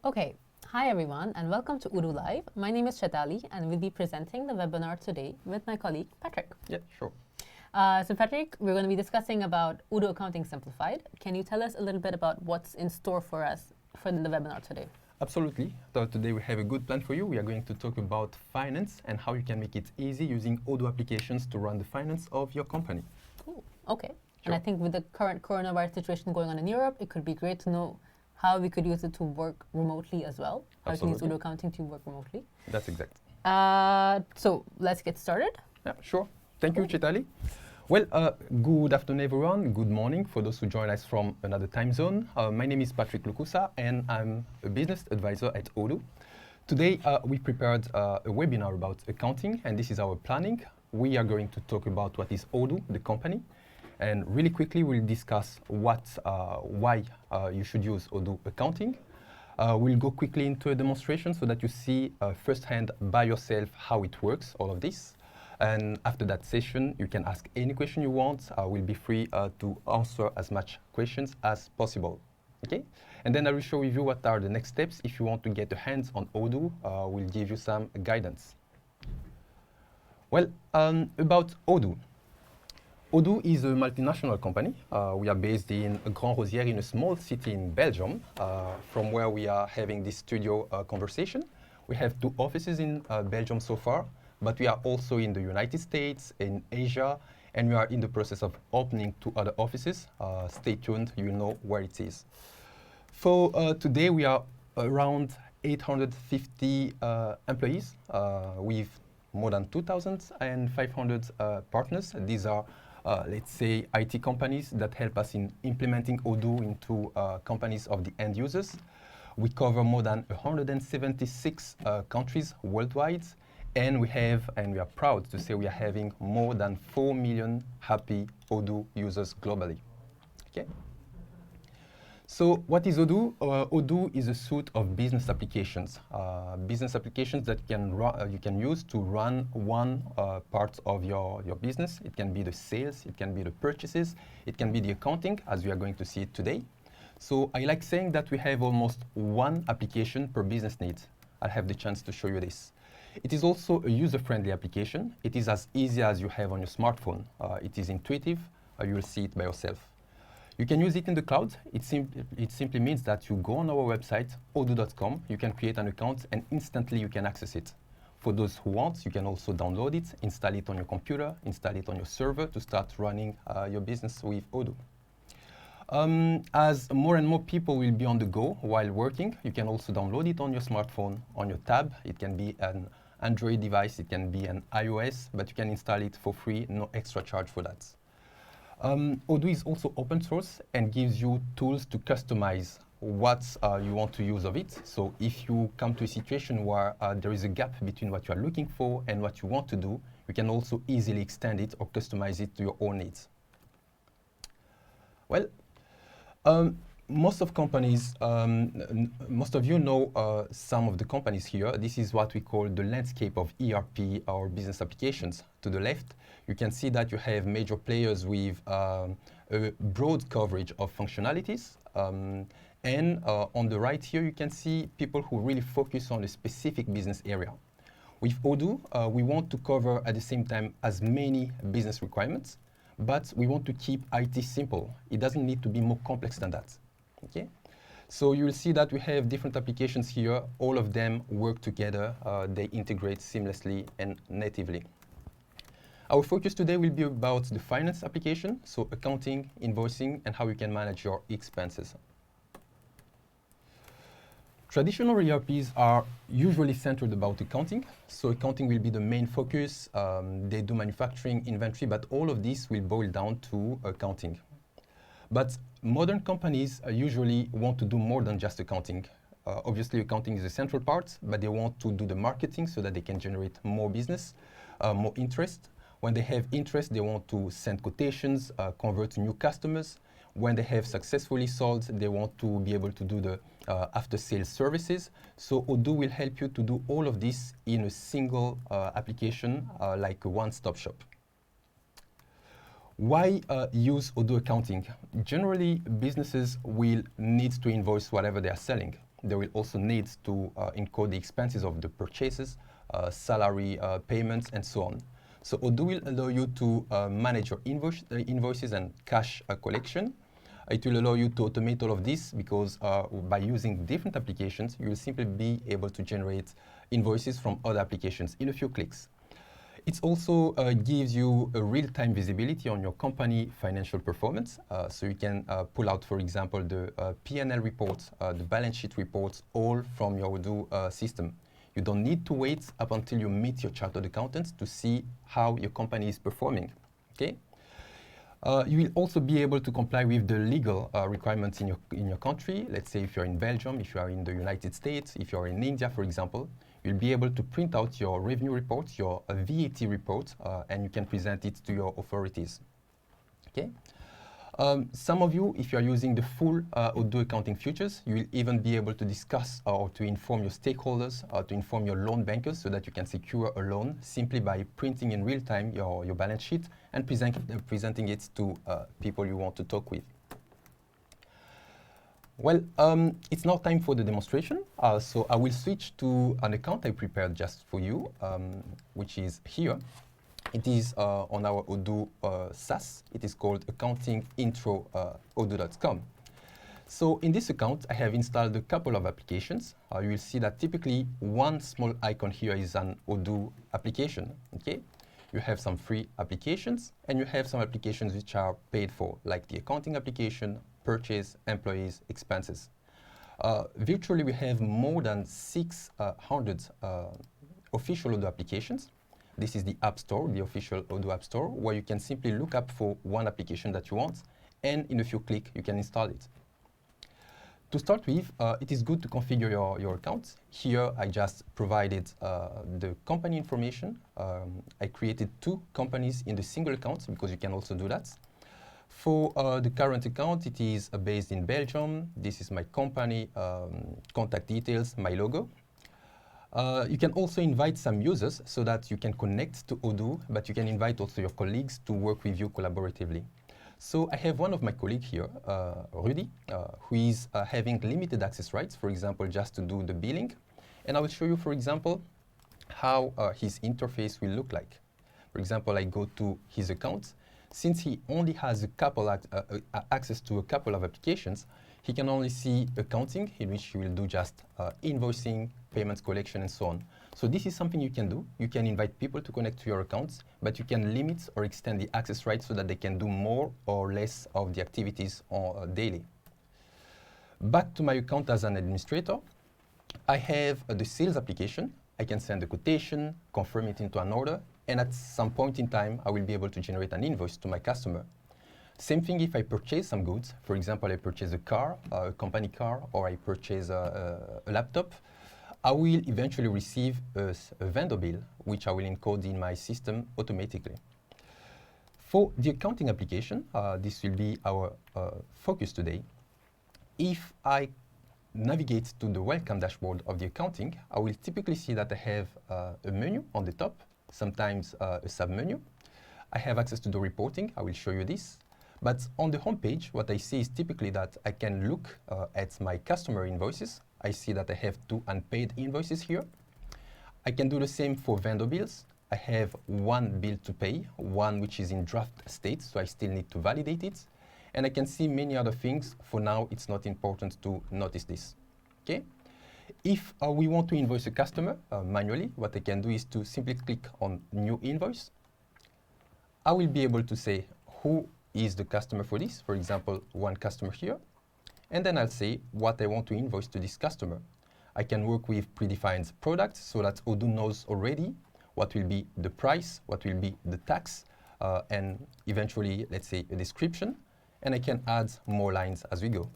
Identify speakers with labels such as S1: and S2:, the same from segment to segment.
S1: Okay, hi everyone and welcome to Odoo Live. My name is Chetali and we'll be presenting the webinar today with my colleague Patrick.
S2: Yeah, sure.
S1: So Patrick, we're going to be discussing about Odoo Accounting Simplified. Can you tell us a little bit about what's in store for us for the webinar today?
S2: Absolutely. So today we have a good plan for you. We are going to talk about finance and how you can make it easy using Odoo applications to run the finance of your company.
S1: Cool. Okay.
S2: Sure.
S1: And I think with the current coronavirus situation going on in Europe, it could be great to know how we could use it to work remotely as well. How we can use Odoo Accounting to work remotely.
S2: That's exact.
S1: So let's get started.
S2: Yeah, sure. Thank you, Chetali. Well, good afternoon, everyone. Good morning for those who join us from another time zone. My name is Patrick Lukusa, and I'm a business advisor at Odoo. Today, we prepared a webinar about accounting, and this is our planning. We are going to talk about what is Odoo, the company, and really quickly we'll discuss why you should use Odoo Accounting. We'll go quickly into a demonstration so that you see firsthand by yourself how it works, all of this. And after that session, you can ask any question you want. We'll be free to answer as much questions as possible. Okay? And then I will show you what are the next steps. If you want to get a hands on Odoo, we'll give you some guidance. Well, about Odoo. Odoo is a multinational company. We are based in Grand Rosières in a small city in Belgium, from where we are having this studio conversation. We have 2 offices in Belgium so far, but we are also in the United States, in Asia, and we are in the process of opening 2 other offices. Stay tuned, you know where it is. For today, we are around 850 employees with more than 2,500 partners. These are, let's say, IT companies that help us in implementing Odoo into companies of the end users. We cover more than 176 countries worldwide. And we are proud to say we are having more than 4 million happy Odoo users globally. Okay. So what is Odoo? Odoo is a suite of business applications. Business applications that you can use to run one part of your business. It can be the sales, it can be the purchases, it can be the accounting, as we are going to see it today. So I like saying that we have almost one application per business need. I'll have the chance to show you this. It is also a user-friendly application. It is as easy as you have on your smartphone. It is intuitive. You will see it by yourself. You can use it in the cloud. It simply means that you go on our website, odoo.com, you can create an account, and instantly you can access it. For those who want, you can also download it, install it on your computer, install it on your server to start running your business with Odoo. As more and more people will be on the go while working, you can also download it on your smartphone, on your tab. It can be an Android device, it can be an iOS, but you can install it for free, no extra charge for that. Odoo is also open source and gives you tools to customize what you want to use of it. So if you come to a situation where there is a gap between what you are looking for and what you want to do, you can also easily extend it or customize it to your own needs. Well, most of you know some of the companies here. This is what we call the landscape of ERP or business applications. To the left, you can see that you have major players with a broad coverage of functionalities. And on the right here, you can see people who really focus on a specific business area. With Odoo, we want to cover at the same time as many business requirements, but we want to keep IT simple. It doesn't need to be more complex than that. Okay? So you will see that we have different applications here. All of them work together. They integrate seamlessly and natively. Our focus today will be about the finance application, so accounting, invoicing, and how you can manage your expenses. Traditional ERPs are usually centered about accounting. So accounting will be the main focus. They do manufacturing, inventory, but all of this will boil down to accounting. But modern companies usually want to do more than just accounting. Obviously, accounting is a central part, but they want to do the marketing so that they can generate more business, more interest. When they have interest, they want to send quotations, convert new customers. When they have successfully sold, they want to be able to do the after-sales services. So Odoo will help you to do all of this in a single application, like a one-stop shop. Why use Odoo Accounting? Generally, businesses will need to invoice whatever they are selling. they will also need to encode the expenses of the purchases, salary payments, and so on. So Odoo will allow you to manage your invoices and cash collection. It will allow you to automate all of this because by using different applications, you will simply be able to generate invoices from other applications in a few clicks. It also gives you a real-time visibility on your company financial performance. So you can pull out, for example, the P&L reports, the balance sheet reports, all from your Odoo system. You don't need to wait up until you meet your chartered accountant to see how your company is performing. Okay? You will also be able to comply with the legal requirements in your country. Let's say if you're in Belgium, if you are in the United States, if you're in India, for example, you'll be able to print out your revenue reports, your VAT report, and you can present it to your authorities. Okay. Some of you, if you're using the full Odoo accounting features, you will even be able to discuss or to inform your stakeholders, to inform your loan bankers so that you can secure a loan simply by printing in real time your balance sheet and presenting it to people you want to talk with. Well, it's now time for the demonstration. So I will switch to an account I prepared just for you, which is here. It is on our Odoo SaaS. It is called Accounting Intro Odoo.com. So in this account, I have installed a couple of applications. You will see that typically one small icon here is an Odoo application. Okay? You have some free applications, and you have some applications which are paid for, like the accounting application, purchase, employees, expenses. Virtually, we have more than 600 official Odoo applications. This is the App Store, the official Odoo App Store, where you can simply look up for one application that you want, and in a few clicks, you can install it. To start with, it is good to configure your account. Here, I just provided the company information. I created 2 companies in the single account because you can also do that. For the current account, it is based in Belgium. This is my company, contact details, my logo. You can also invite some users so that you can connect to Odoo, but you can invite also your colleagues to work with you collaboratively. So I have one of my colleagues here, Rudy, who is having limited access rights, for example, just to do the billing. And I will show you, for example, how his interface will look like. For example, I go to his account. Since he only has a couple access to a couple of applications, he can only see accounting, in which he will do just invoicing, payments collection, and so on. So this is something you can do. You can invite people to connect to your accounts, but you can limit or extend the access rights so that they can do more or less of the activities daily. Back to my account as an administrator, I have the sales application. I can send a quotation, confirm it into an order, and at some point in time, I will be able to generate an invoice to my customer. Same thing if I purchase some goods. For example, I purchase a car, a company car, or I purchase a laptop. I will eventually receive a vendor bill, which I will encode in my system automatically. For the accounting application, this will be our focus today. If I navigate to the welcome dashboard of the accounting, I will typically see that I have a menu on the top, sometimes a sub-menu. I have access to the reporting. I will show you this. But on the home page, what I see is typically that I can look at my customer invoices. I see that I have 2 unpaid invoices here. I can do the same for vendor bills. I have 1 bill to pay, one which is in draft state, so I still need to validate it. And I can see many other things. For now, it's not important to notice this. Okay? If we want to invoice a customer manually, what I can do is to simply click on New Invoice. I will be able to say who is the customer for this, for example, one customer here. And then I'll say what I want to invoice to this customer. I can work with predefined products so that Odoo knows already what will be the price, what will be the tax, and eventually, let's say, a description. And I can add more lines as we go.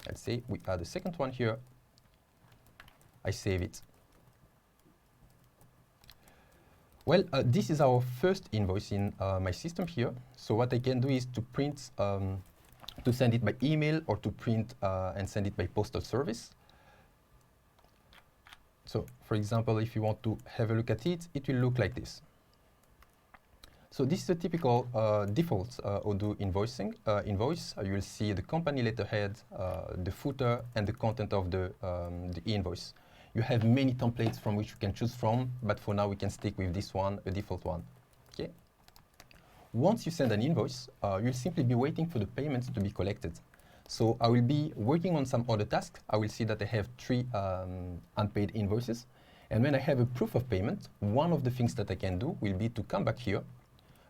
S2: Let's say we add a second one here. I save it. Well, this is our first invoice in my system here. So what I can do is to print, to send it by email or to print and send it by postal service. So for example, if you want to have a look at it, it will look like this. So this is a typical default Odoo invoicing invoice. You will see the company letterhead, the footer, and the content of the invoice. You have many templates from which you can choose from, but for now we can stick with this one, a default one. Okay. Once you send an invoice, you'll simply be waiting for the payments to be collected. So I will be working on some other tasks. I will see that I have 3 unpaid invoices. And when I have a proof of payment, one of the things that I can do will be to come back here,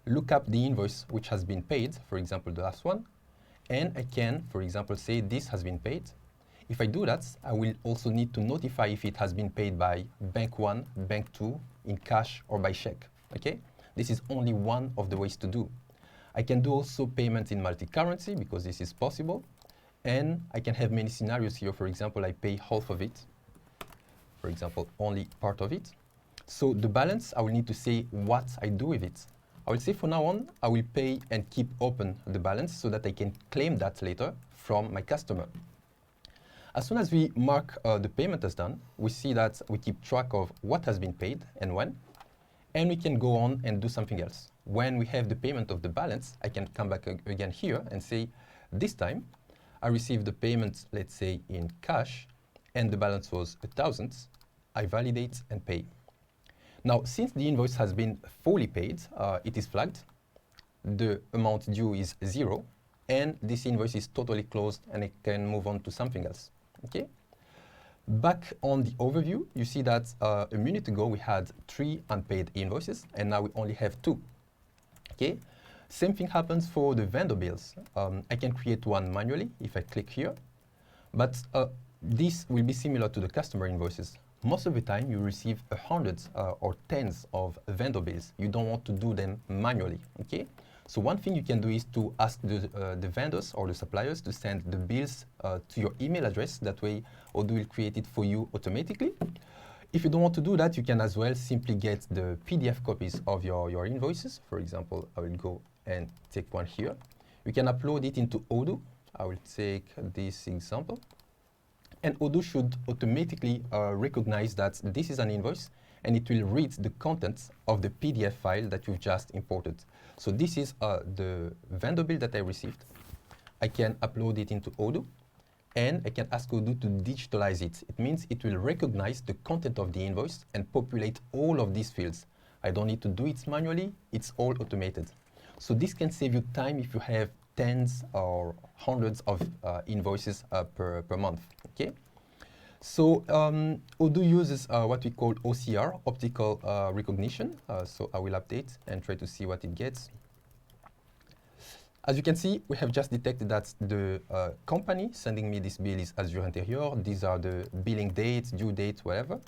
S2: look up the invoice which has been paid, for example, the last one, and I can, for example, say this has been paid. If I do that, I will also need to notify if it has been paid by bank 1, bank 2, in cash, or by check, okay? This is only one of the ways to do. I can do also payment in multi-currency because this is possible, and I can have many scenarios here. For example, I pay half of it, for example, only part of it. So the balance, I will need to say what I do with it. I will say from now on, I will pay and keep open the balance so that I can claim that later from my customer. As soon as we mark the payment as done, we see that we keep track of what has been paid and when, and we can go on and do something else. When we have the payment of the balance, I can come back again here and say, this time, I received the payment, let's say, in cash, and the balance was 1,000. I validate and pay. Now, since the invoice has been fully paid, it is flagged. The amount due is 0, and this invoice is totally closed, and I can move on to something else. Okay. Back on the overview, you see that a minute ago we had 3 unpaid invoices, and now we only have 2. Okay. Same thing happens for the vendor bills. I can create one manually if I click here, but this will be similar to the customer invoices. Most of the time you receive hundreds or tens of vendor bills. You don't want to do them manually, okay? So one thing you can do is to ask the vendors or the suppliers to send the bills to your email address. That way Odoo will create it for you automatically. If you don't want to do that, you can as well simply get the PDF copies of your invoices. For example, I will go and take one here. You can upload it into Odoo. I will take this example. And Odoo should automatically recognize that this is an invoice, and it will read the contents of the PDF file that you've just imported. So this is the vendor bill that I received. I can upload it into Odoo, and I can ask Odoo to digitalize it. It means it will recognize the content of the invoice and populate all of these fields. I don't need to do it manually, it's all automated. So this can save you time if you have tens or hundreds of invoices per month, okay? So Odoo uses what we call OCR, optical recognition. So I will update and try to see what it gets. As you can see, we have just detected that the company sending me this bill is Azure Interior. These are the billing dates, due dates, whatever.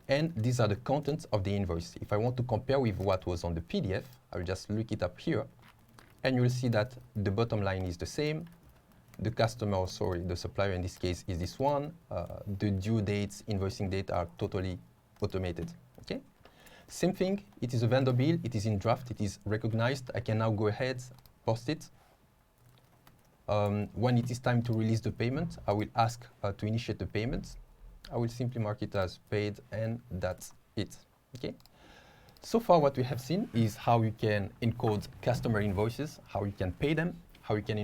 S2: And these are the contents of the invoice. If I want to compare with what was on the PDF, I will just look it up here. And you will see that the bottom line is the same. The customer, or sorry, the supplier in this case is this one. The due dates, invoicing date are totally automated, okay? Same thing, it is a vendor bill, it is in draft, it is recognized. I can now go ahead, post it. When it is time to release the payment, I will ask to initiate the payment. I will simply mark it as paid, and that's it, okay? So far what we have seen is how you can encode customer invoices, how you can pay them, how you can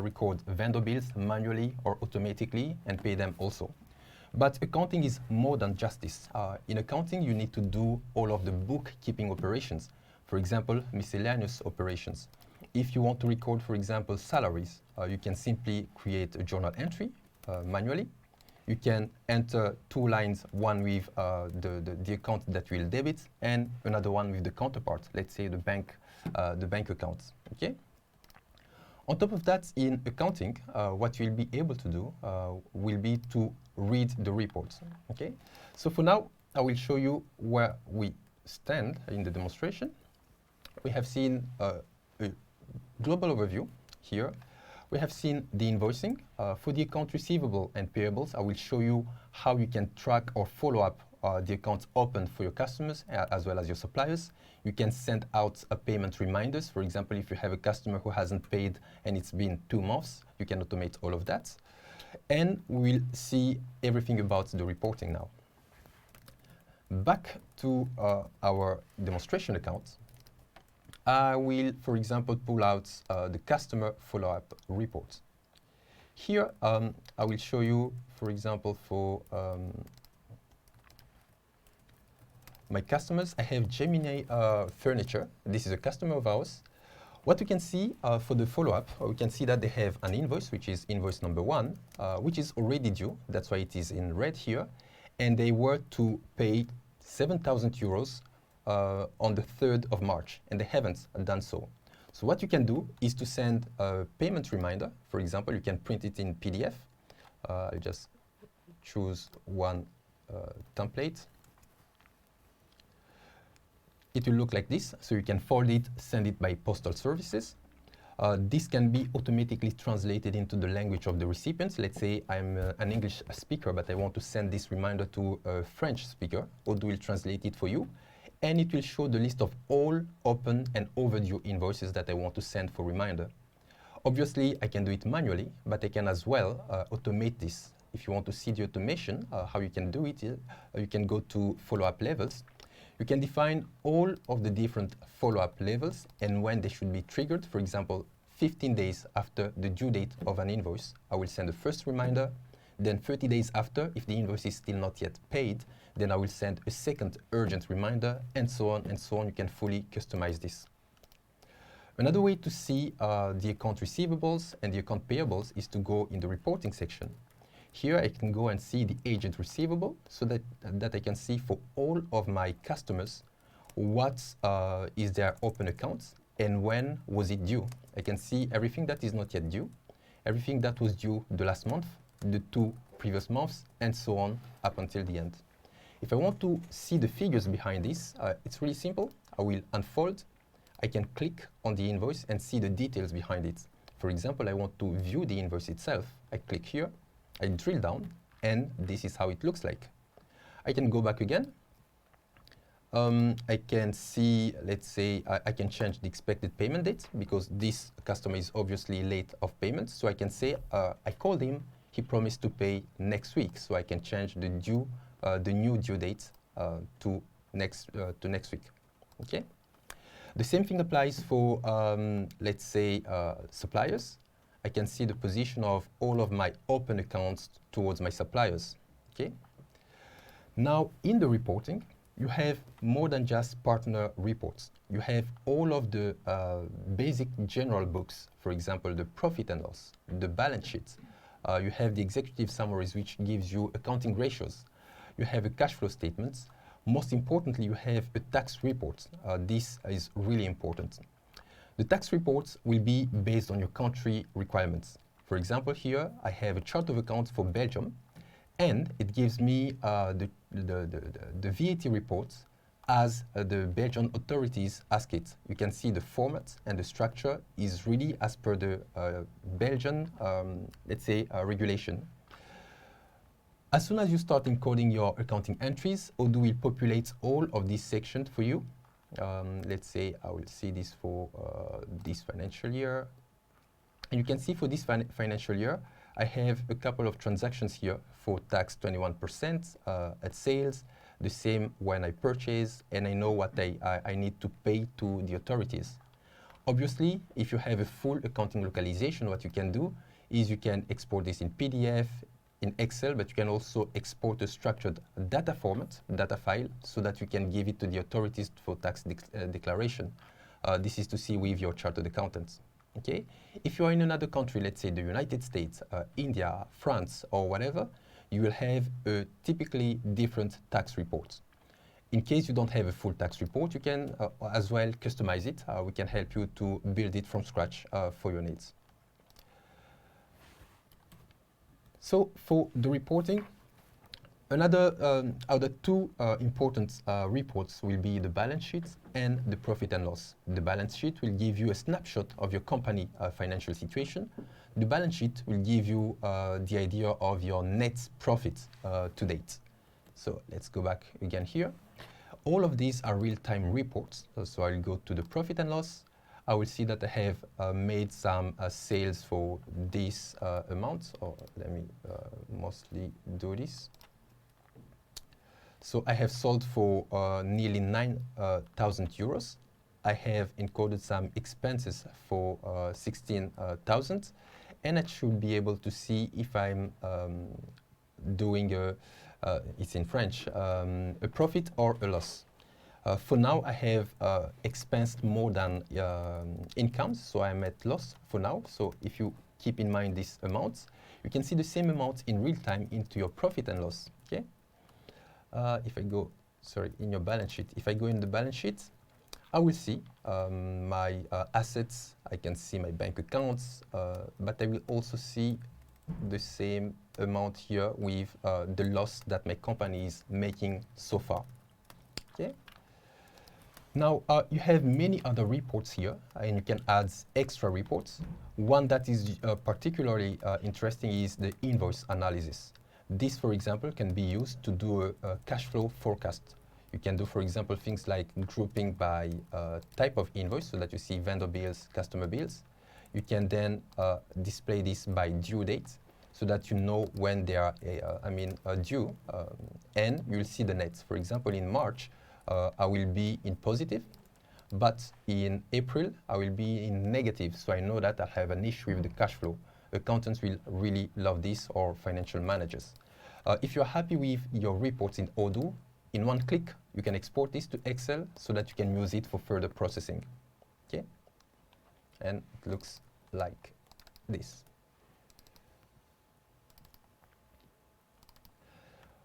S2: record vendor bills manually or automatically and pay them also. But accounting is more than just this. In accounting, you need to do all of the bookkeeping operations. For example, miscellaneous operations. If you want to record, for example, salaries, you can simply create a journal entry manually. You can enter 2 lines, one with the account that will debit and another one with the counterpart, let's say the bank accounts, okay? On top of that, in accounting, what you'll be able to do will be to read the reports, okay? So for now, I will show you where we stand in the demonstration. We have seen a global overview here. We have seen the invoicing. For the account receivable and payables, I will show you how you can track or follow up the accounts open for your customers as well as your suppliers. You can send out payment reminders. For example, if you have a customer who hasn't paid and it's been 2 months, you can automate all of that. And we'll see everything about the reporting now. Back to our demonstration account. I will, for example, pull out the customer follow-up report. Here, I will show you, for example, for my customers, I have Gemini Furniture. This is a customer of ours. What we can see for the follow-up, we can see that they have an invoice, which is invoice number 1, which is already due. That's why it is in red here. And they were to pay 7,000 euros on the 3rd of March, and they haven't done so. So what you can do is to send a payment reminder. For example, you can print it in PDF. I'll just choose one template. It will look like this, so you can forward it, send it by postal services. This can be automatically translated into the language of the recipients. Let's say I'm an English speaker, but I want to send this reminder to a French speaker. Odoo will translate it for you, and it will show the list of all open and overdue invoices that I want to send for reminder. Obviously, I can do it manually, but I can as well automate this. If you want to see the automation, how you can do it, you can go to follow-up levels. You can define all of the different follow-up levels and when they should be triggered. For example, 15 days after the due date of an invoice, I will send a first reminder. Then 30 days after, if the invoice is still not yet paid, then I will send a second urgent reminder, and so on and so on. You can fully customize this. Another way to see the account receivables and the account payables is to go in the reporting section. Here I can go and see the agent receivable, so that I can see for all of my customers what is their open accounts and when was it due. I can see everything that is not yet due, everything that was due the last month, the 2 previous months, and so on up until the end. If I want to see the figures behind this, it's really simple. I will unfold. I can click on the invoice and see the details behind it. For example, I want to view the invoice itself. I click here. I drill down, and this is how it looks like. I can go back again. I can see, let's say, I can change the expected payment date because this customer is obviously late of payment. So I can say, I called him, he promised to pay next week. So I can change the new due date to next week. Okay. The same thing applies for, let's say, suppliers. I can see the position of all of my open accounts towards my suppliers. Okay. Now, in the reporting, you have more than just partner reports. You have all of the basic general books, for example, the profit and loss, the balance sheet. You have the executive summaries, which gives you accounting ratios. You have a cash flow statements. Most importantly, you have a tax report. This is really important. The tax reports will be based on your country requirements. For example, here I have a chart of accounts for Belgium, and it gives me the VAT reports as the Belgian authorities ask it. You can see the format and the structure is really as per the Belgian, let's say, regulation. As soon as you start encoding your accounting entries, Odoo will populate all of these sections for you. Let's say I will see this for this financial year. And you can see for this financial year, I have a couple of transactions here for tax 21% at sales, the same when I purchase, and I know what I need to pay to the authorities. Obviously, if you have a full accounting localization, what you can do is you can export this in PDF, in Excel, but you can also export a structured data format, data file, so that you can give it to the authorities for tax declaration. This is to see with your chartered accountants. Okay? If you are in another country, let's say the United States, India, France, or whatever, you will have a typically different tax reports. In case you don't have a full tax report, you can as well customize it. We can help you to build it from scratch for your needs. So for the reporting, other two important reports will be the balance sheet and the profit and loss. The balance sheet will give you a snapshot of your company financial situation. The balance sheet will give you the idea of your net profit to date. So let's go back again here. All of these are real-time reports. So I'll go to the profit and loss. I will see that I have made some sales for this amount, or let me mostly do this. So I have sold for nearly 9,000 euros. I have encoded some expenses for 16,000, and I should be able to see if I'm doing it's in French, a profit or a loss. For now, I have expensed more than incomes, so I'm at loss for now. So if you keep in mind these amounts, you can see the same amount in real time into your profit and loss. Okay. If I go, sorry, in your balance sheet, if I go in the balance sheet, I will see my assets. I can see my bank accounts, but I will also see the same amount here with the loss that my company is making so far. Okay. Now, you have many other reports here, and you can add extra reports. One that is particularly interesting is the invoice analysis. This, for example, can be used to do a cash flow forecast. You can do, for example, things like grouping by type of invoice so that you see vendor bills, customer bills. You can then display this by due date so that you know when they are due, and you'll see the nets. For example, in March, I will be in positive, but in April, I will be in negative. So I know that I have an issue with the cash flow. Accountants will really love this, or financial managers. If you're happy with your reports in Odoo, in one click, you can export this to Excel so that you can use it for further processing. Okay? And it looks like this.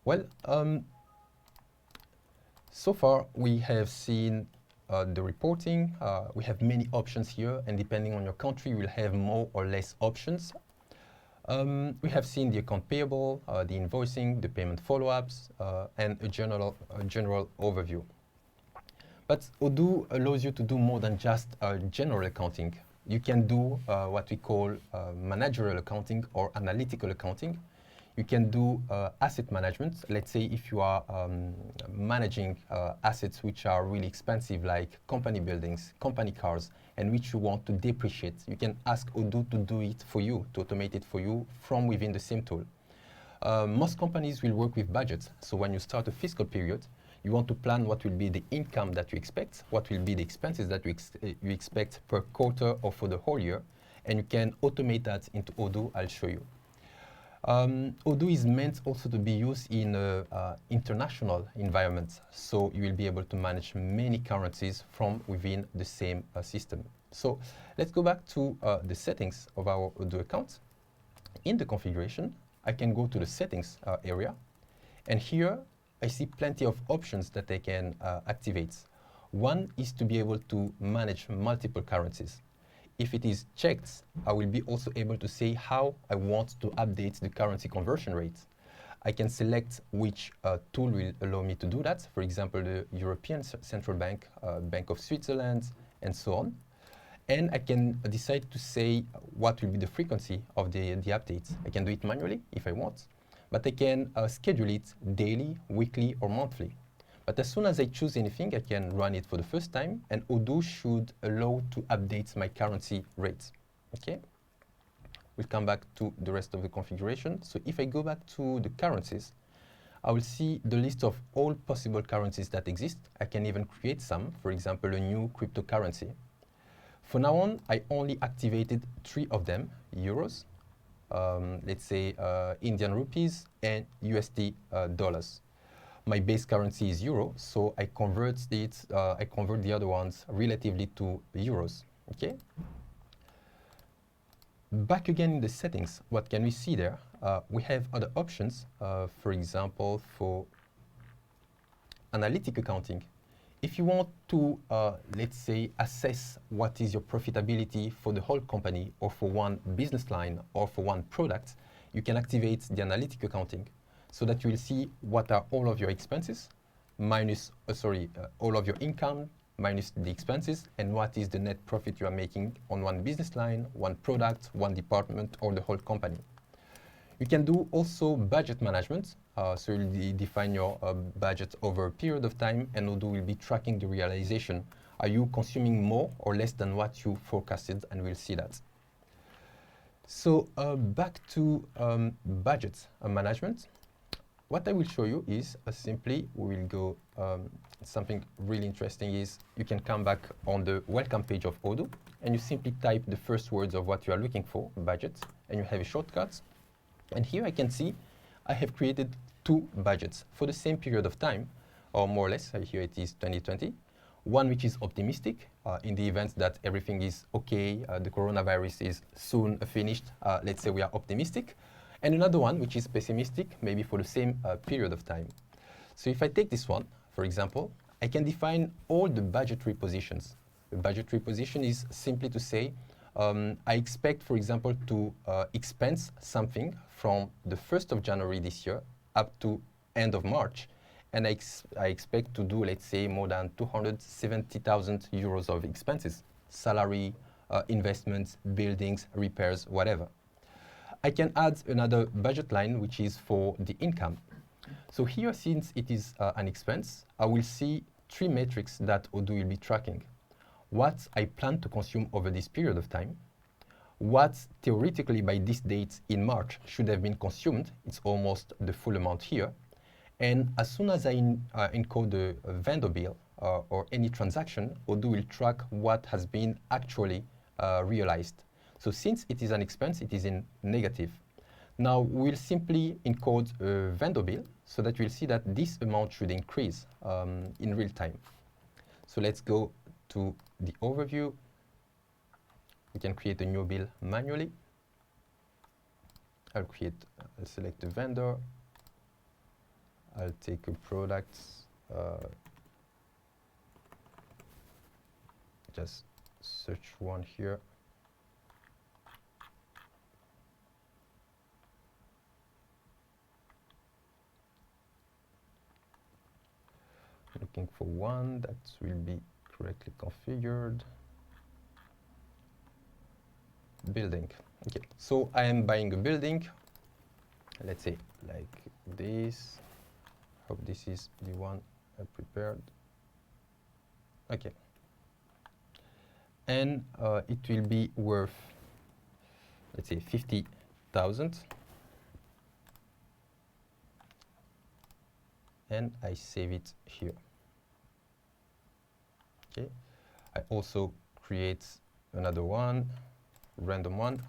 S2: Well, so far we have seen the reporting. We have many options here, and depending on your country, you will have more or less options. We have seen the account payable, the invoicing, the payment follow-ups, and a general overview. But Odoo allows you to do more than just general accounting. You can do what we call managerial accounting or analytical accounting. You can do asset management. Let's say if you are managing assets which are really expensive, like company buildings, company cars, and which you want to depreciate, you can ask Odoo to do it for you, to automate it for you from within the same tool. Most companies will work with budgets. So when you start a fiscal period, you want to plan what will be the income that you expect, what will be the expenses that you expect per quarter or for the whole year, and you can automate that into Odoo. I'll show you. Odoo is meant also to be used in international environments, so you will be able to manage many currencies from within the same system. So let's go back to the settings of our Odoo account. In the configuration, I can go to the settings area, and here I see plenty of options that I can activate. One is to be able to manage multiple currencies. If it is checked, I will be also able to say how I want to update the currency conversion rate. I can select which tool will allow me to do that. For example, the European Central Bank, Bank of Switzerland, and so on. And I can decide to say what will be the frequency of the updates. I can do it manually if I want, but I can schedule it daily, weekly, or monthly. But as soon as I choose anything, I can run it for the first time, and Odoo should allow to update my currency rates. Okay? We'll come back to the rest of the configuration. So if I go back to the currencies, I will see the list of all possible currencies that exist. I can even create some, for example, a new cryptocurrency. For now on, I only activated 3 of them: euros, let's say Indian rupees, and USD dollars. My base currency is euro, so I convert the other ones relatively to euros. Okay. Back again in the settings, what can we see there? We have other options, for example, for analytic accounting. If you want to, let's say, assess what is your profitability for the whole company, or for one business line, or for one product, you can activate the analytic accounting, so that you will see what are all of your expenses, minus, all of your income, minus the expenses, and what is the net profit you are making on one business line, one product, one department, or the whole company. You can do also budget management, so you'll define your budget over a period of time, and Odoo will be tracking the realization. Are you consuming more or less than what you forecasted? And we'll see that. So back to budget management. what I will show you is simply we will go, something really interesting is you can come back on the welcome page of Odoo and you simply type the first words of what you are looking for, budget, and you have a shortcut. And here I can see I have created 2 budgets for the same period of time, or more or less. Here it is 2020. One which is optimistic in the event that everything is okay, the coronavirus is soon finished, let's say we are optimistic. And another one which is pessimistic, maybe for the same period of time. So if I take this one, for example, I can define all the budgetary positions. The budgetary position is simply to say, I expect, for example, to expense something from the 1st of January this year up to end of March. And I expect to do, let's say, more than 270,000 euros of expenses, salary, investments, buildings, repairs, whatever. I can add another budget line, which is for the income. So here, since it is an expense, I will see 3 metrics that Odoo will be tracking. What I plan to consume over this period of time, what theoretically by this date in March should have been consumed, it's almost the full amount here. And as soon as I encode the vendor bill or any transaction, Odoo will track what has been actually realized. So since it is an expense, it is in negative. Now we'll simply encode a vendor bill so that you'll see that this amount should increase in real time. So let's go to the overview. We can create a new bill manually. I'll select the vendor. I'll take a product, just search one here. Looking for one that will be correctly configured. Building. Okay, so I am buying a building, let's say like this. Hope this is the one I prepared. Okay. And it will be worth, let's say, 50,000. And I save it here. Okay. I also create another one, random one.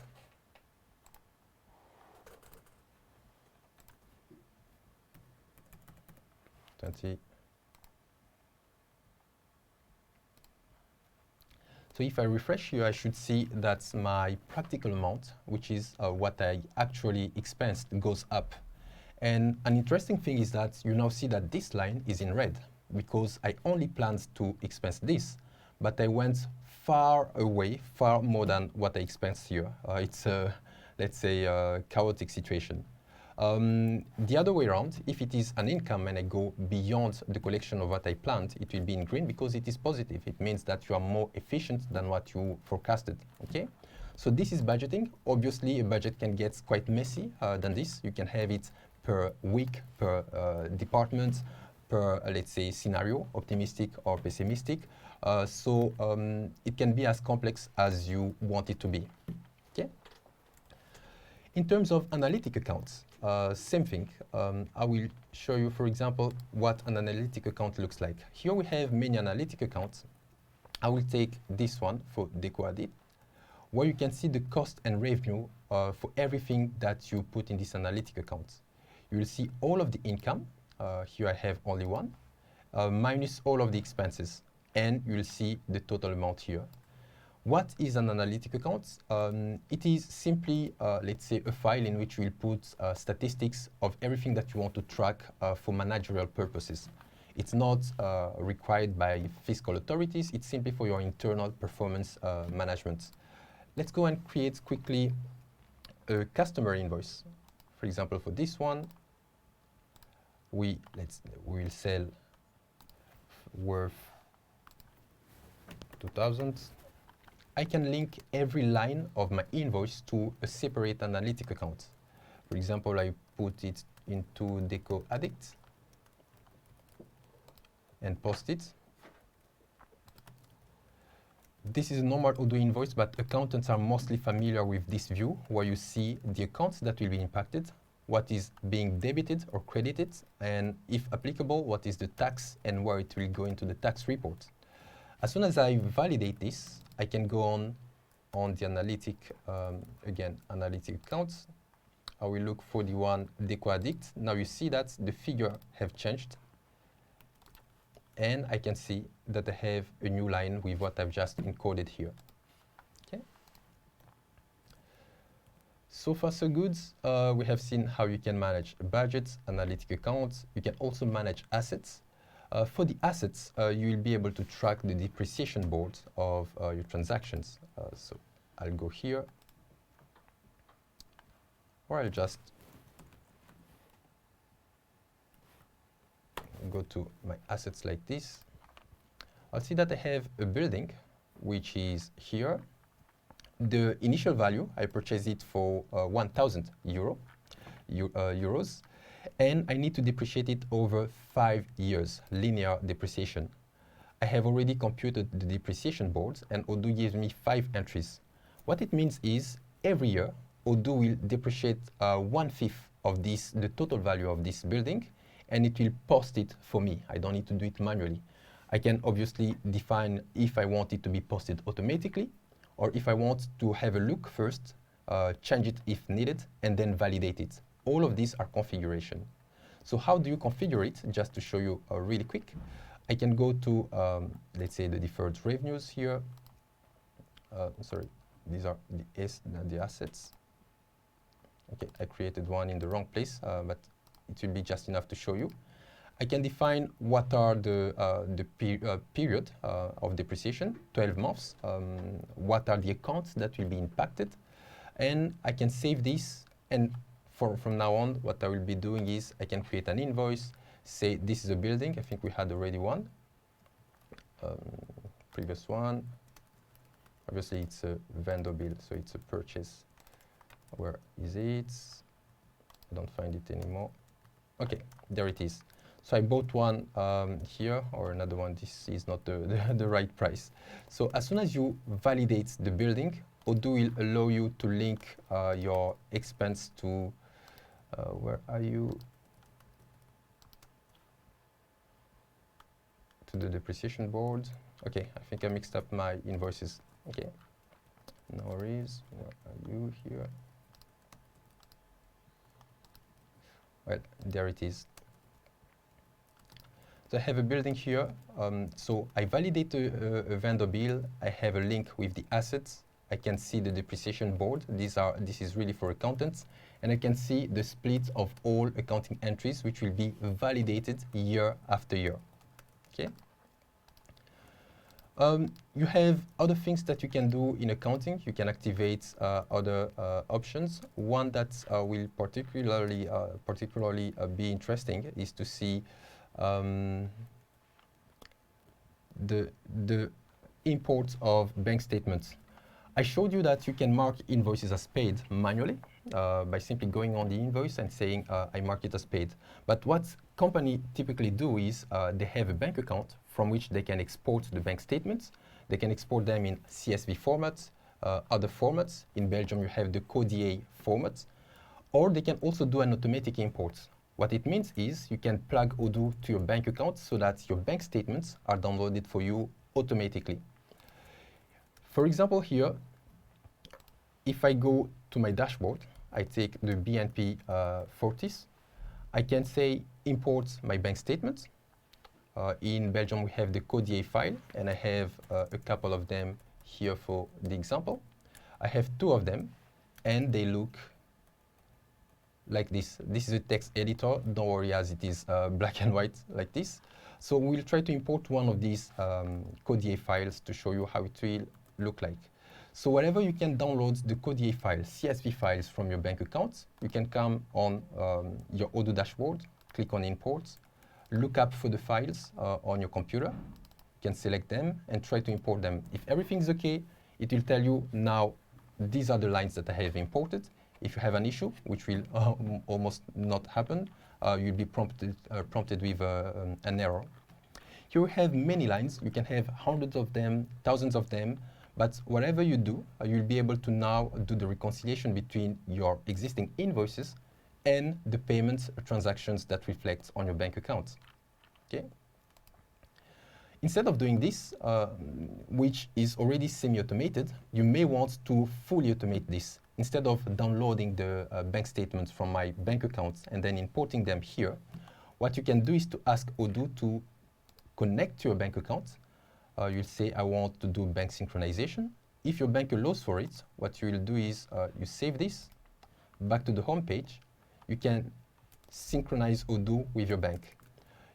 S2: So if I refresh here, I should see that my practical amount, which is what I actually expensed, goes up. And an interesting thing is that you now see that this line is in red because I only planned to expense this, but I went far away, far more than what I expensed here. It's a, let's say, a chaotic situation. The other way around, if it is an income and I go beyond the collection of what I planned, it will be in green because it is positive. It means that you are more efficient than what you forecasted, okay? So this is budgeting. Obviously, a budget can get quite messy than this. You can have it per week, per department, per, let's say, scenario, optimistic or pessimistic. So it can be as complex as you want it to be, okay? In terms of analytic accounts, same thing. I will show you, for example, what an analytic account looks like. Here we have many analytic accounts. I will take this one for Deco Edit, where you can see the cost and revenue for everything that you put in this analytic account. You will see all of the income. Here I have only one, minus all of the expenses. And you will see the total amount here. What is an analytic account? It is simply, let's say, a file in which you will put statistics of everything that you want to track for managerial purposes. It's not required by fiscal authorities. It's simply for your internal performance management. Let's go and create quickly a customer invoice. For example, for this one, we will sell worth 2,000. I can link every line of my invoice to a separate analytic account. For example, I put it into Deco Addict and post it. This is a normal Odoo invoice, but accountants are mostly familiar with this view where you see the accounts that will be impacted. what is being debited or credited, and if applicable, what is the tax and where it will go into the tax report. As soon as I validate this, I can go on the analytic, again, analytic accounts. I will look for the one DecoAddict. Now you see that the figure have changed, and I can see that I have a new line with what I've just encoded here. Okay. So far so good. We have seen how you can manage budgets, analytic accounts. You can also manage assets. For the assets, you will be able to track the depreciation board of your transactions. So I'll go here, or I'll just go to my assets like this. I'll see that I have a building, which is here. The initial value, I purchased it for 1,000 euros, and I need to depreciate it over 5 years, linear depreciation. I have already computed the depreciation board, and Odoo gives me 5 entries. What it means is every year, Odoo will depreciate 1/5 of the total value of this building, and it will post it for me. I don't need to do it manually. I can obviously define if I want it to be posted automatically, or if I want to have a look first, change it if needed, and then validate it. All of these are configuration. So how do you configure it? Just to show you really quick, I can go to, let's say, the deferred revenues here. Sorry, these are the assets. Okay, I created one in the wrong place, but it will be just enough to show you. I can define what are the period of depreciation, 12 months, what are the accounts that will be impacted, and I can save this, and from now on, what I will be doing is I can create an invoice, say this is a building. I think we had already one, previous one. Obviously, it's a vendor bill, so it's a purchase. Where is it? I don't find it anymore. Okay, there it is. So I bought one here, or another one. This is not the right price. So as soon as you validate the building, Odoo will allow you to link your expense to, where are you? To the depreciation board. Okay, I think I mixed up my invoices. Okay, no worries. Where are you here? Well, there it is. So I have a building here. So I validate a vendor bill. I have a link with the assets. I can see the depreciation board. This is really for accountants. And I can see the split of all accounting entries, which will be validated year after year. Okay. You have other things that you can do in accounting. You can activate other options. One that will particularly be interesting is to see the import of bank statements. I showed you that you can mark invoices as paid manually by simply going on the invoice and saying I mark it as paid. But what companies typically do is they have a bank account from which they can export the bank statements. They can export them in CSV formats, other formats. In Belgium, you have the CODA formats. Or they can also do an automatic import. What it means is you can plug Odoo to your bank account so that your bank statements are downloaded for you automatically. For example, here, if I go to my dashboard, I take the BNP Fortis. I can say import my bank statements. In Belgium, we have the CODA file, and I have a couple of them here for the example. I have 2 of them, and they look like this. This is a text editor. Don't worry, as it is black and white like this. So we'll try to import one of these CODA files to show you how it will look like. So whenever you can download the CODA files, CSV files from your bank accounts, you can come on your Odoo dashboard, click on Imports, look up for the files on your computer. You can select them and try to import them. If everything's okay, it will tell you now these are the lines that I have imported. If you have an issue, which will almost not happen, you'll be prompted with an error. Here we have many lines. You can have hundreds of them, thousands of them, but whatever you do, you'll be able to now do the reconciliation between your existing invoices and the payment transactions that reflect on your bank account. Okay. Instead of doing this, which is already semi-automated, you may want to fully automate this. Instead of downloading the bank statements from my bank accounts and then importing them here, what you can do is to ask Odoo to connect to your bank account. You'll say, I want to do bank synchronization. If your bank allows for it, what you will do is you save this back to the home page. You can synchronize Odoo with your bank.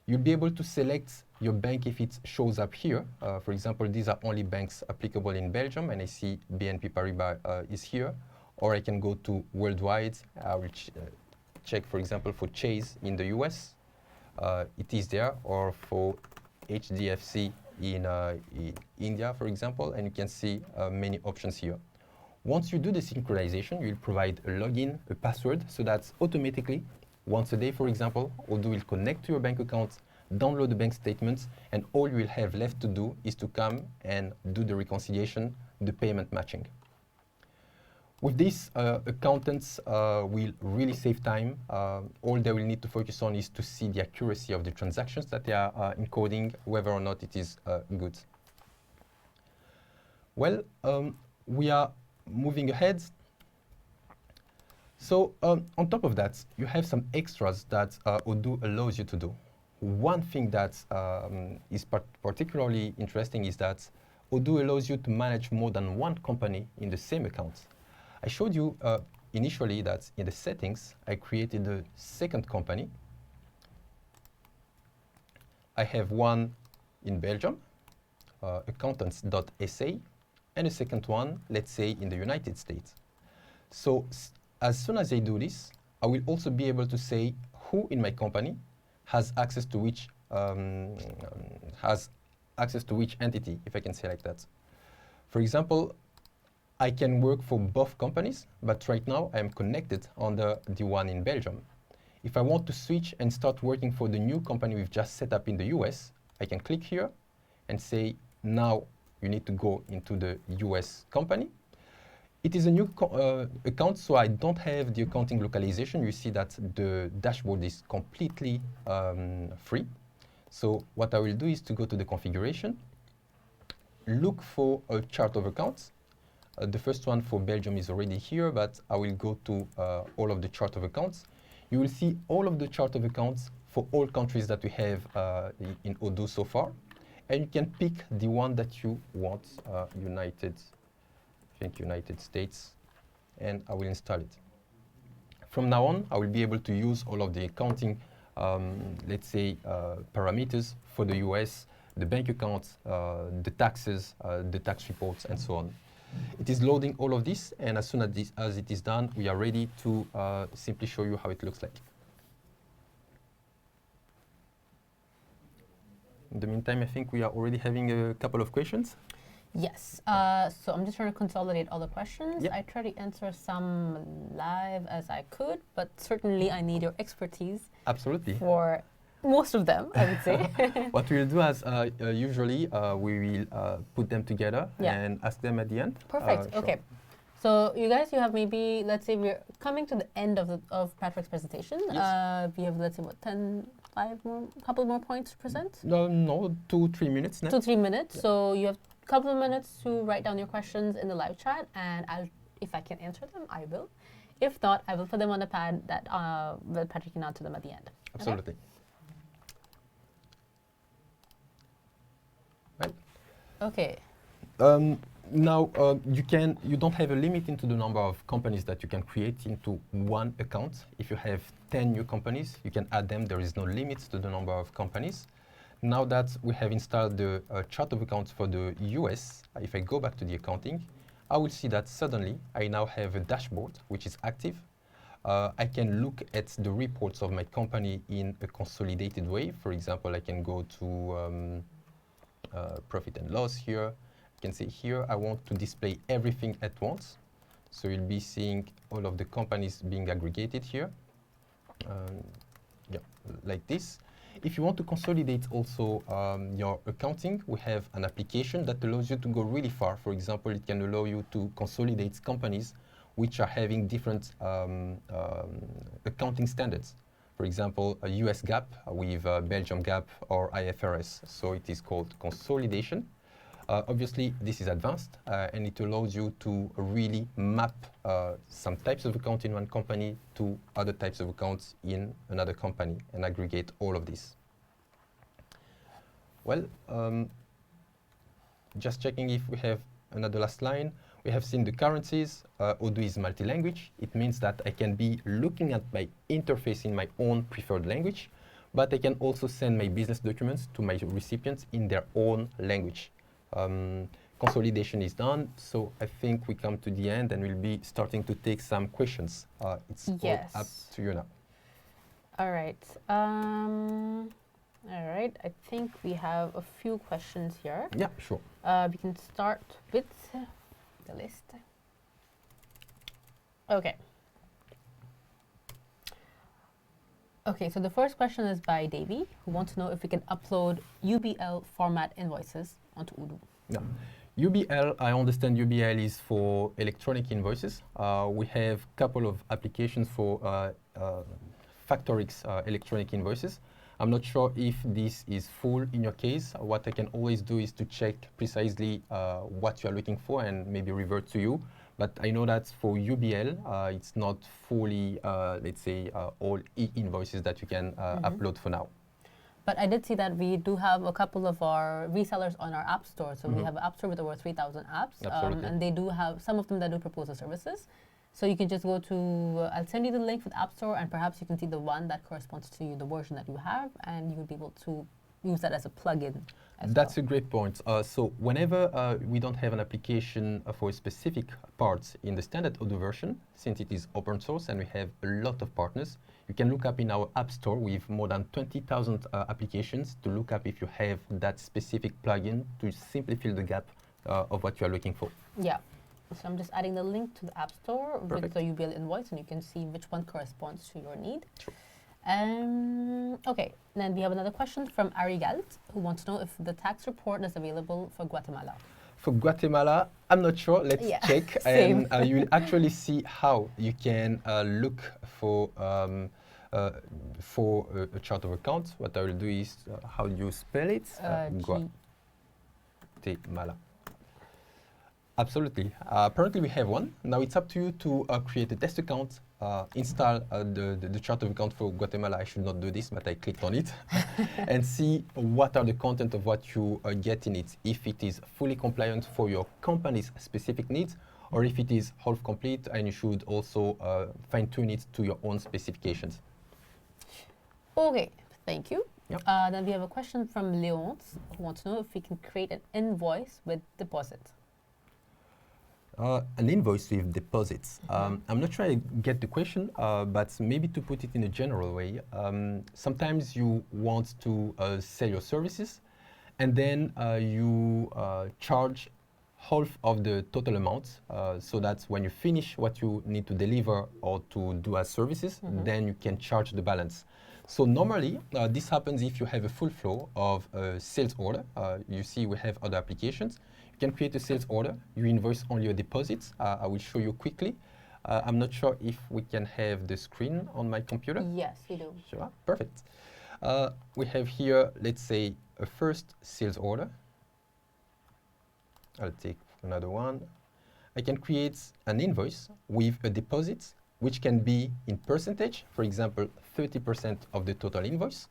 S2: You'll be able to select your bank if it shows up here. For example, these are only banks applicable in Belgium, and I see BNP Paribas is here. Or I can go to worldwide. I will check, for example, for Chase in the US. It is there, or for HDFC in India, for example, and you can see many options here. Once you do the synchronization, you'll provide a login, a password, so that automatically, once a day, for example, Odoo will connect to your bank account, download the bank statements, and all you will have left to do is to come and do the reconciliation, the payment matching. With this, accountants will really save time. All they will need to focus on is to see the accuracy of the transactions that they are encoding, whether or not it is good. Well, we are moving ahead. So on top of that, you have some extras that Odoo allows you to do. One thing that is particularly interesting is that Odoo allows you to manage more than one company in the same account. I showed you initially that in the settings, I created a second company. I have one in Belgium, accountants.sa, and a second one, let's say, in the United States. So as soon as I do this, I will also be able to say who in my company has access to which entity, if I can say like that. For example, I can work for both companies, but right now I am connected on the one in Belgium. If I want to switch and start working for the new company we've just set up in the US, I can click here and say, now you need to go into the US company. It is a new account, so I don't have the accounting localization. You see that the dashboard is completely free. So what I will do is to go to the configuration, look for a chart of accounts. The first one for Belgium is already here, but I will go to all of the chart of accounts. You will see all of the chart of accounts for all countries that we have in Odoo so far. And you can pick the one that you want, United States, and I will install it. From now on, I will be able to use all of the accounting, let's say, parameters for the US, the bank accounts, the taxes, the tax reports, and so on. It is loading all of this, and as soon as it is done, we are ready to simply show you how it looks like. In the meantime, I think we are already having a couple of questions.
S1: Yes, so I'm just trying to consolidate all the questions. Yep. I try to answer some live as I could, but certainly I need your expertise.
S2: Absolutely.
S1: For most of them, I would say.
S2: What we'll do is usually we will put them together and ask them at the end.
S1: Perfect. Okay. So you guys, you have maybe, let's say we're coming to the end of Patrick's presentation. Yes. We have, let's say, what, couple more points to present?
S2: No, 2-3 minutes.
S1: 2-3 minutes. Yeah. So you have a couple of minutes to write down your questions in the live chat, and if I can answer them, I will. If not, I will put them on a pad that Patrick can answer them at the end.
S2: Absolutely.
S1: Okay. Right.
S2: Okay. Now, you don't have a limit into the number of companies that you can create into one account. If you have 10 new companies, you can add them. There is no limit to the number of companies. Now that we have installed the chart of accounts for the US, if I go back to the accounting, I will see that suddenly I now have a dashboard which is active. I can look at the reports of my company in a consolidated way. For example, I can go to profit and loss here. You can see here, I want to display everything at once. So you'll be seeing all of the companies being aggregated here, like this. If you want to consolidate also your accounting, we have an application that allows you to go really far. For example, it can allow you to consolidate companies which are having different accounting standards. For example, a US GAAP with Belgium GAAP or IFRS. So it is called consolidation. Obviously, this is advanced, and it allows you to really map some types of accounts in one company to other types of accounts in another company and aggregate all of this. Well, just checking if we have another last line. We have seen the currencies. Odoo is multi-language. It means that I can be looking at my interface in my own preferred language, but I can also send my business documents to my recipients in their own language. Consolidation is done, so I think we come to the end and we'll be starting to take some questions. It's all up to you now.
S1: All right. All right. I think we have a few questions here.
S2: Yeah, sure.
S1: We can start with the list. Okay. Okay, so the first question is by Davey, who wants to know if we can upload UBL format invoices onto Odoo.
S2: Yeah. UBL, I understand UBL is for electronic invoices. We have a couple of applications for Factorix electronic invoices. I'm not sure if this is full in your case. What I can always do is to check precisely what you are looking for and maybe revert to you. But I know that for UBL, it's not fully, let's say, all e-invoices that you can upload for now.
S1: But I did see that we do have a couple of our resellers on our app store. So we have an app store with over 3,000 apps. And they do have some of them that do proposal services. So you can just go to, I'll send you the link for the app store, and perhaps you can see the one that corresponds to the version that you have, and you will be able to use that as a plugin.
S2: That's a great point. So whenever we don't have an application for specific parts in the standard Odoo version, since it is open source and we have a lot of partners, you can look up in our app store with more than 20,000 applications to look up if you have that specific plugin to simply fill the gap of what you are looking for.
S1: Yeah. So I'm just adding the link to the app store with the UBL invoice, and you can see which one corresponds to your need.
S2: Sure.
S1: Okay, then we have another question from Ari Galt, who wants to know if the tax report is available for Guatemala.
S2: For Guatemala, I'm not sure. Let's check. And you'll actually see how you can look for a chart of accounts. What I will do is, how do you spell it? Guatemala. Absolutely. Apparently we have one. Now it's up to you to create a test account, install the chart of account for Guatemala. I should not do this, but I clicked on it and see what are the content of what you get in it. If it is fully compliant for your company's specific needs, or if it is half complete and you should also fine tune it to your own specifications.
S1: Okay, thank you.
S2: Yep.
S1: Then we have a question from Leonce, who wants to know if we can create an invoice with deposit.
S2: An invoice with deposits. I'm not sure I get the question, but maybe to put it in a general way, sometimes you want to sell your services, and then you charge half of the total amount, so that when you finish what you need to deliver or to do as services, then you can charge the balance. So normally, this happens if you have a full flow of a sales order. You see we have other applications. You can create a sales order. You invoice only your deposits. I will show you quickly. I'm not sure if we can have the screen on my computer.
S1: Yes, we do.
S2: Sure, perfect. We have here, let's say, a first sales order. I'll take another one. I can create an invoice with a deposit, which can be in percentage, for example, 30% of the total invoice,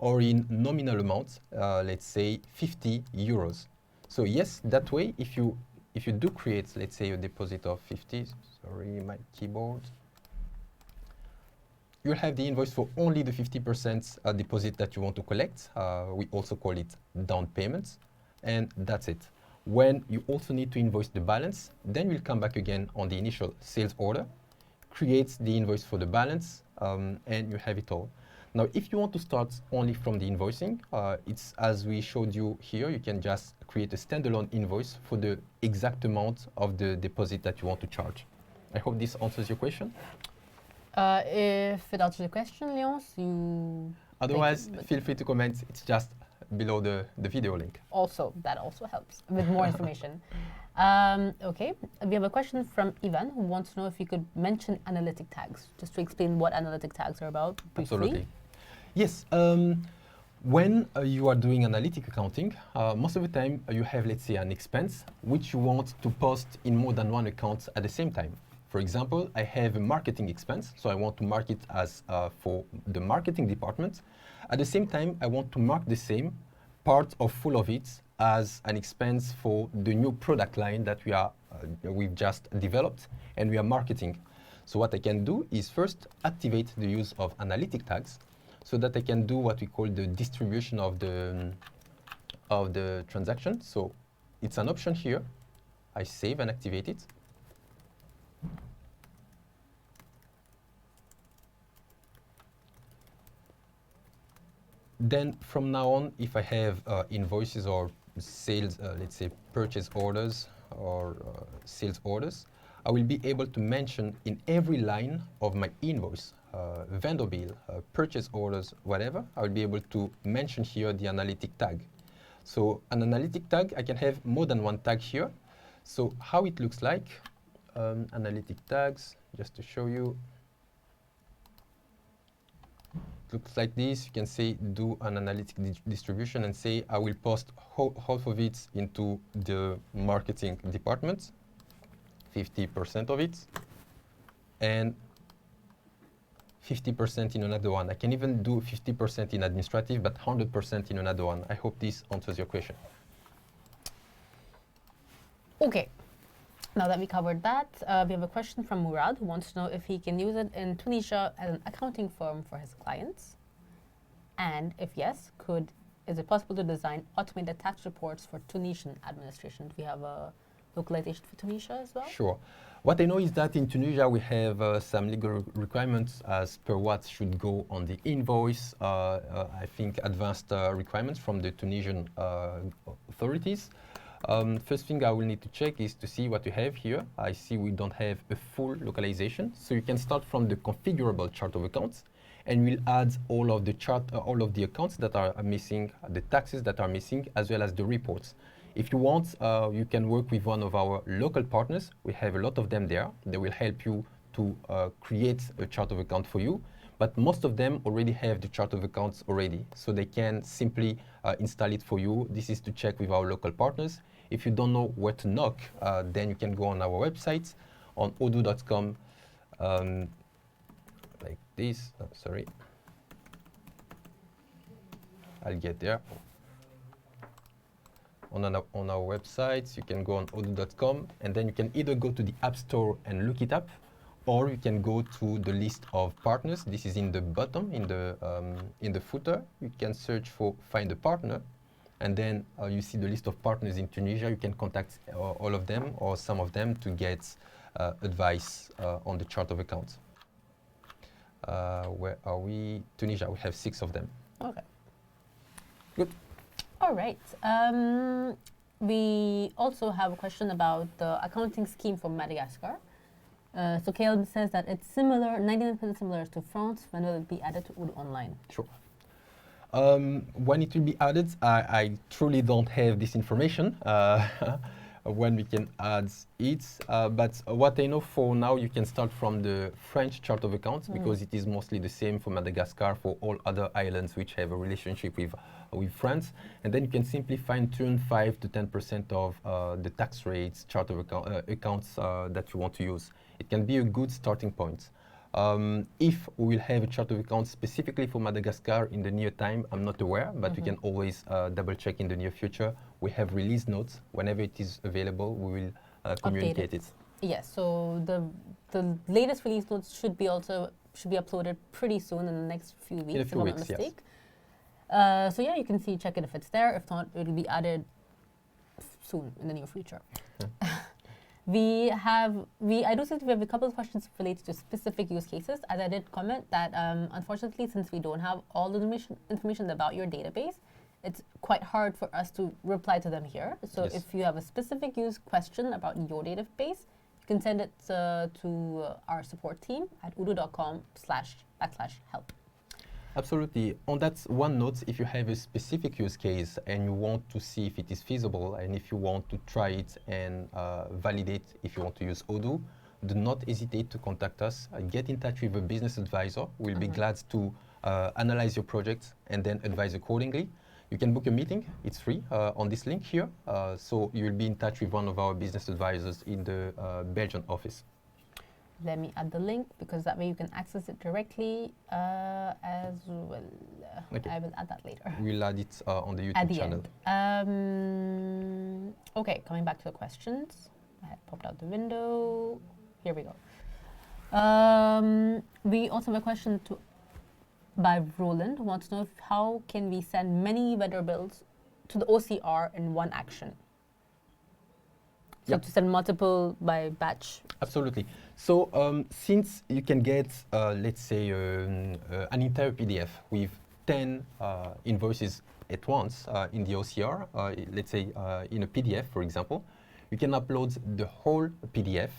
S2: or in nominal amounts, let's say 50 euros. So yes, that way, if you do create, let's say, a deposit of 50, sorry, my keyboard, you'll have the invoice for only the 50% deposit that you want to collect. We also call it down payments, and that's it. When you also need to invoice the balance, then we'll come back again on the initial sales order, create the invoice for the balance, and you have it all. Now, if you want to start only from the invoicing, it's as we showed you here, you can just create a standalone invoice for the exact amount of the deposit that you want to charge. I hope this answers your question.
S1: If it answers your question, Leonce, you...
S2: Otherwise, feel free to comment. It's just below the video link.
S1: Also, that also helps with more information. Okay, we have a question from Ivan who wants to know if you could mention analytic tags, just to explain what analytic tags are about briefly.
S2: Absolutely. Yes. When you are doing analytic accounting, most of the time you have, let's say, an expense which you want to post in more than one account at the same time. For example, I have a marketing expense, so I want to mark it as for the marketing department. At the same time, I want to mark the same part or full of it as an expense for the new product line that we've just developed and we are marketing. So what I can do is first activate the use of analytic tags, so that I can do what we call the distribution of the transaction. So it's an option here. I save and activate it. Then from now on, if I have invoices or sales, let's say purchase orders or sales orders, I will be able to mention in every line of my invoice, vendor bill, purchase orders, whatever, I will be able to mention here the analytic tag. So an analytic tag, I can have more than one tag here. So how it looks like, analytic tags, just to show you. It looks like this. You can say do an analytic distribution and say I will post half of it into the marketing department, 50% of it, and 50% in another one. I can even do 50% in administrative, but 100% in another one. I hope this answers your question.
S1: Okay. Now that we covered that, we have a question from Murad who wants to know if he can use it in Tunisia as an accounting firm for his clients. And if yes, is it possible to design automated tax reports for Tunisian administration? Do we have a localization for Tunisia as well?
S2: Sure. What I know is that in Tunisia we have some legal requirements as per what should go on the invoice. I think advanced requirements from the Tunisian authorities. First thing I will need to check is to see what you have here. I see we don't have a full localization, so you can start from the configurable chart of accounts, and we'll add all of the accounts that are missing, the taxes that are missing, as well as the reports. If you want, you can work with one of our local partners. We have a lot of them there. They will help you to create a chart of account for you. But most of them already have the chart of accounts already, so they can simply install it for you. This is to check with our local partners. If you don't know where to knock, then you can go on our website on odoo.com, like this. Oh, sorry. I'll get there. On our website, you can go on odoo.com, and then you can either go to the App Store and look it up, or you can go to the list of partners. This is in the bottom, in the footer. You can search for Find a Partner, and then you see the list of partners in Tunisia. You can contact all of them or some of them to get advice on the chart of accounts. Where are we? Tunisia, we have 6 of them.
S1: Okay.
S2: Good.
S1: All right. We also have a question about the accounting scheme for Madagascar. So Caleb says that it's similar, 99% similar to France. When will it be added to Odoo Online?
S2: Sure. When it will be added, I truly don't have this information when we can add it. But what I know for now, you can start from the French chart of accounts because it is mostly the same for Madagascar, for all other islands which have a relationship with France. And then you can simply fine-tune 5 to 10% of the tax rates, chart of accounts that you want to use. It can be a good starting point. If we will have a chart of accounts specifically for Madagascar in the near time, I'm not aware, but we can always double check in the near future. We have release notes. Whenever it is available, we will communicate it.
S1: Yes, so the latest release notes should be uploaded pretty soon in the next few weeks,
S2: in a few weeks,
S1: if I'm not mistaken. So yeah, you can check it if it's there. If not, it will be added soon in the near future. I do think we have a couple of questions related to specific use cases. As I did comment that, unfortunately, since we don't have all the information about your database, it's quite hard for us to reply to them here. So if you have a specific use question about your database, you can send it to our support team at odoo.com/help.
S2: Absolutely. On that one note, if you have a specific use case and you want to see if it is feasible and if you want to try it and validate if you want to use Odoo, do not hesitate to contact us. Get in touch with a business advisor. We'll be glad to analyze your project and then advise accordingly. You can book a meeting. It's free on this link here. So you'll be in touch with one of our business advisors in the Belgian office.
S1: Let me add the link because that way you can access it directly as well. Okay. I will add that later.
S2: We'll add it on the YouTube channel.
S1: Okay, coming back to the questions. I had popped out the window. Here we go. We also have a question by Roland, who wants to know how can we send many vendor bills to the OCR in one action? So to send multiple by batch.
S2: Absolutely. So since you can get, let's say, an entire PDF with 10 invoices at once in the OCR, let's say in a PDF, for example, you can upload the whole PDF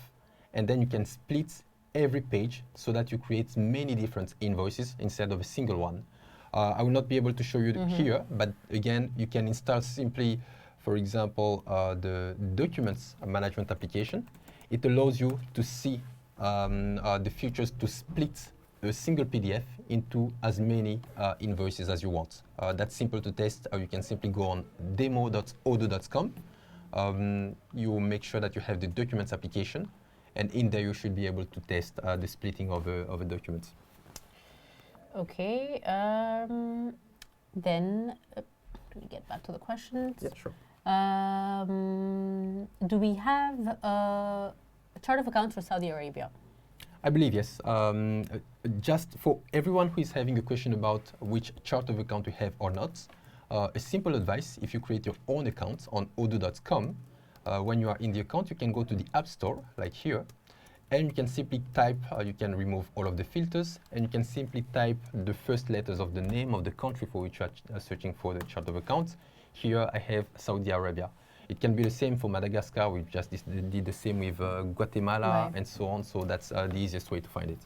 S2: and then you can split every page so that you create many different invoices instead of a single one. I will not be able to show you here, but again, you can install simply, for example, the documents management application. It allows you to see the features to split a single PDF into as many invoices as you want. That's simple to test. You can simply go on demo.odoo.com. You make sure that you have the documents application, and in there you should be able to test the splitting of a document.
S1: Okay. Then, do we get back to the questions?
S2: Yeah, sure.
S1: Do we have a chart of accounts for Saudi Arabia?
S2: I believe yes. Just for everyone who is having a question about which chart of account we have or not, a simple advice: if you create your own account on odoo.com, when you are in the account, you can go to the App Store, like here, and you can simply type, you can remove all of the filters, and you can simply type the first letters of the name of the country for which you are searching for the chart of accounts. Here I have Saudi Arabia. It can be the same for Madagascar. We just did the same with Guatemala and so on. So that's the easiest way to find it.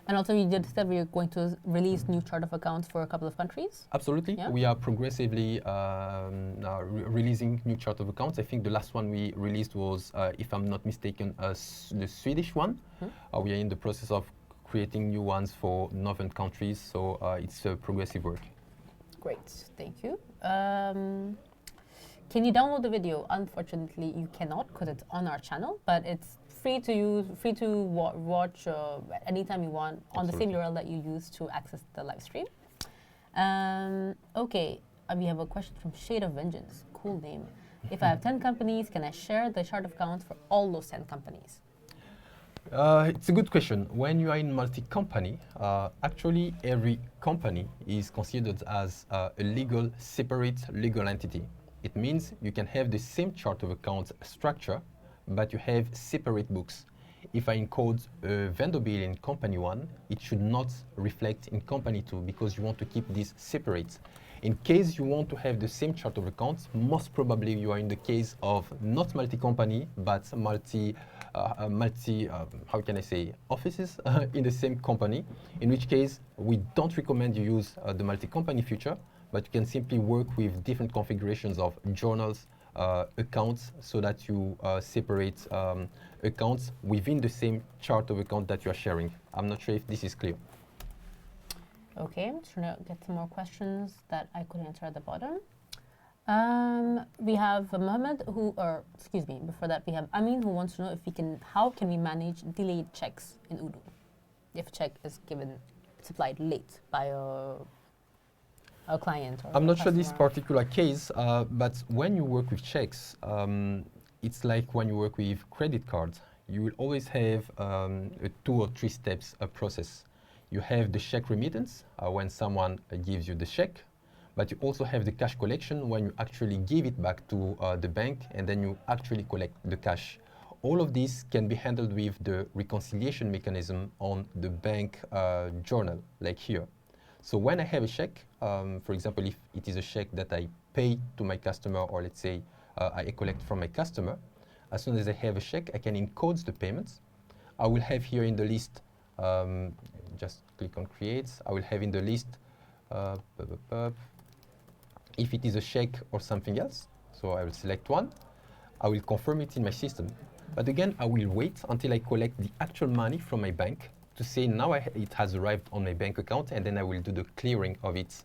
S1: And also you just said we are going to release new chart of accounts for a couple of countries?
S2: Absolutely. Yeah. We are progressively releasing new chart of accounts. I think the last one we released was, if I'm not mistaken, the Swedish one. We are in the process of creating new ones for northern countries. So it's progressive work. Great,
S1: thank you. Can you download the video? Unfortunately, you cannot because it's on our channel, but it's free to use, free to watch anytime you want on the same URL that you use to access the live stream. Okay, we have a question from Shade of Vengeance. Cool name. If I have 10 companies, can I share the chart of accounts for all those 10 companies?
S2: It's a good question. When you are in multi-company, actually every company is considered as a separate legal entity. It means you can have the same chart of accounts structure, but you have separate books. If I encode a vendor bill in company 1, it should not reflect in company 2 because you want to keep this separate. In case you want to have the same chart of accounts, most probably you are in the case of not multi-company, but how can I say, offices in the same company, in which case we don't recommend you use the multi-company feature, but you can simply work with different configurations of journals, accounts, so that you separate accounts within the same chart of account that you are sharing. I'm not sure if this is clear.
S1: Okay, I'm trying to get some more questions that I could answer at the bottom. We have Mohammed before that we have Amin who wants to know if how can we manage delayed checks in Odoo if a check is supplied late by a client or
S2: I'm not sure this particular case, but when you work with checks, it's like when you work with credit cards. You will always have a 2 or 3 steps process. You have the check remittance when someone gives you the check, but you also have the cash collection when you actually give it back to the bank and then you actually collect the cash. All of this can be handled with the reconciliation mechanism on the bank journal, like here. So when I have a check, for example, if it is a check that I pay to my customer, or let's say I collect from my customer, as soon as I have a check, I can encode the payments. I will have here in the list, just click on create, I will have in the list If it is a check or something else, so I will select one. I will confirm it in my system. But again, I will wait until I collect the actual money from my bank to say now it has arrived on my bank account, and then I will do the clearing of it.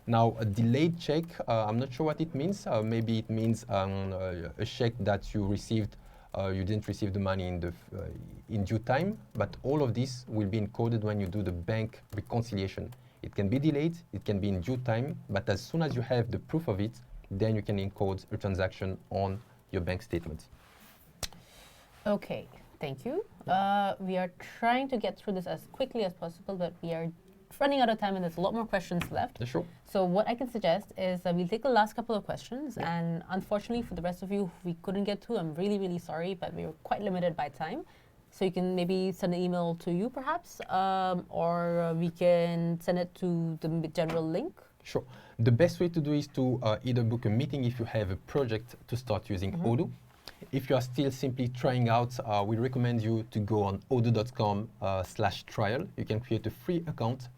S2: Now, a delayed check, I'm not sure what it means. Maybe it means a check that you received, you didn't receive the money in due time, but all of this will be encoded when you do the bank reconciliation. It can be delayed, it can be in due time, but as soon as you have the proof of it, then you can encode a transaction on your bank statement.
S1: Okay, thank you. We are trying to get through this as quickly as possible, but we are running out of time and there's a lot more questions left.
S2: Yeah, sure.
S1: So what I can suggest is that we'll take the last couple of questions, and unfortunately for the rest of you we couldn't get to, I'm really, really sorry, but we were quite limited by time. So you can maybe send an email to you perhaps, or we can send it to the general link.
S2: Sure. The best way to do is to either book a meeting if you have a project to start using Odoo. If you are still simply trying out, we recommend you to go on odoo.com/trial. You can create a free account,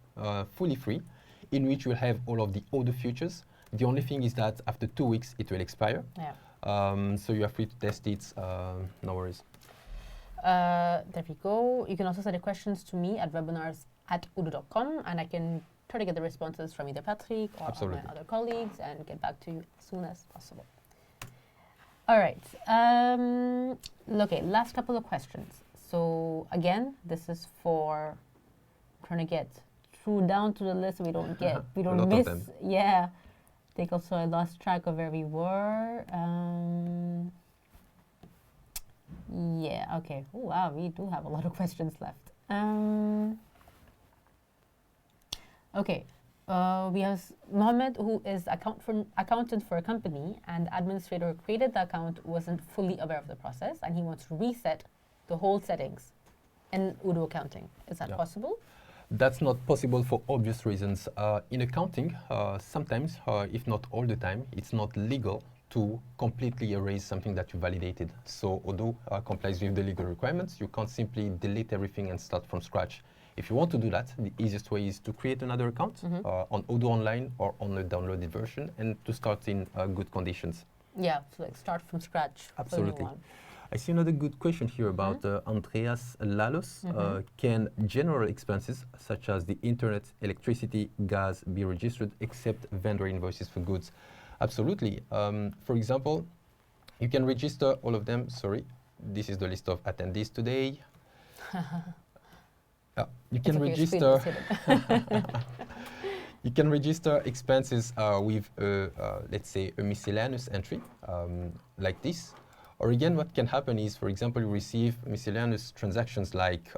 S2: fully free, in which you will have all of the Odoo features. The only thing is that after 2 weeks, it will expire.
S1: Yeah.
S2: So you are free to test it, no worries.
S1: There we go. You can also send the questions to me at webinars@odoo.com, and I can try to get the responses from either Patrick or my other colleagues and get back to you as soon as possible. All right. Okay, last couple of questions. So again, this is for trying to get through down to the list so we don't miss. Yeah. I think also I lost track of where we were. Yeah, okay. Oh, wow, we do have a lot of questions left. Okay. We have Mohammed, who is accountant for a company, and the administrator who created the account wasn't fully aware of the process, and he wants to reset the whole settings in Odoo Accounting. Is that possible?
S2: That's not possible for obvious reasons. In accounting, sometimes, if not all the time, it's not legal to completely erase something that you validated. So Odoo complies with the legal requirements. You can't simply delete everything and start from scratch. If you want to do that, the easiest way is to create another account on Odoo Online or on a downloaded version, and to start in good conditions.
S1: Yeah, so like start from scratch.
S2: Absolutely. I see another good question here about Andreas Lalos. Can general expenses such as the internet, electricity, gas be registered except vendor invoices for goods? Absolutely. For example, you can register all of them. Sorry, this is the list of attendees today. You can register. You can register expenses with, let's say, a miscellaneous entry like this. Or again, what can happen is, for example, you receive miscellaneous transactions like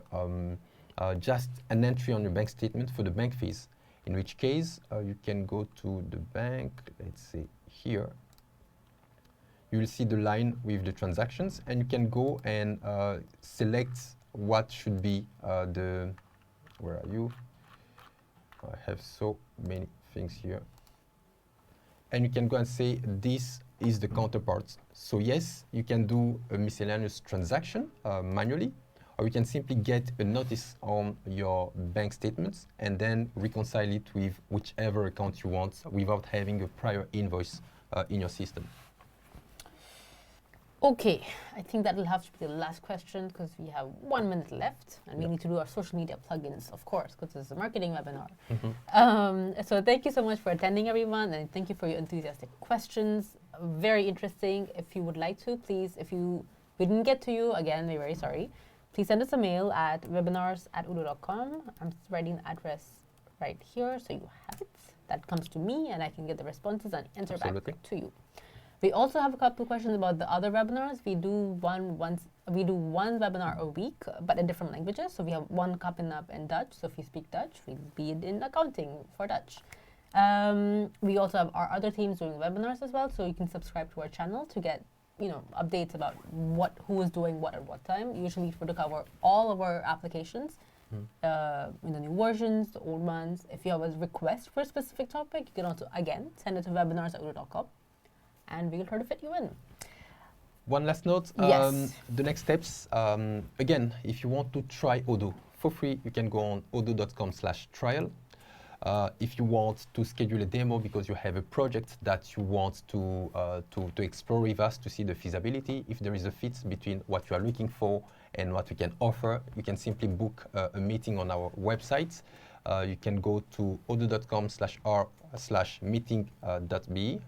S2: just an entry on your bank statement for the bank fees. In which case, you can go to the bank, let's say here. You will see the line with the transactions, and you can go and select what should be where are you? I have so many things here. And you can go and say, this is the counterpart. So yes, you can do a miscellaneous transaction manually, or you can simply get a notice on your bank statements and then reconcile it with whichever account you want without having a prior invoice in your system.
S1: Okay, I think that will have to be the last question because we have 1 minute left, and we need to do our social media plugins, of course, because it's a marketing webinar. So thank you so much for attending, everyone, and thank you for your enthusiastic questions. Very interesting. If you would like to, please, if we didn't get to you, again, we're very sorry. Please send us a mail at webinars@odoo.com. I'm writing the address right here, so you have it. That comes to me, and I can get the responses and answer back to you. We also have a couple of questions about the other webinars. We do one webinar a week, but in different languages. So we have one coming up in Dutch. So if you speak Dutch, we'll be in accounting for Dutch. We also have our other teams doing webinars as well. So you can subscribe to our channel to get updates about who is doing what at what time. Usually we're to cover all of our applications. In the new versions, the old ones. If you have a request for a specific topic, you can also, again, send it to webinars@odoo.com. And we'll try to fit you in.
S2: One last note,
S1: yes.
S2: The next steps, again, if you want to try Odoo for free, you can go on odoo.com/trial. If you want to schedule a demo because you have a project that you want to explore with us to see the feasibility, if there is a fit between what you are looking for and what we can offer, you can simply book a meeting on our website. You can go to odoo.com/r/meeting.be.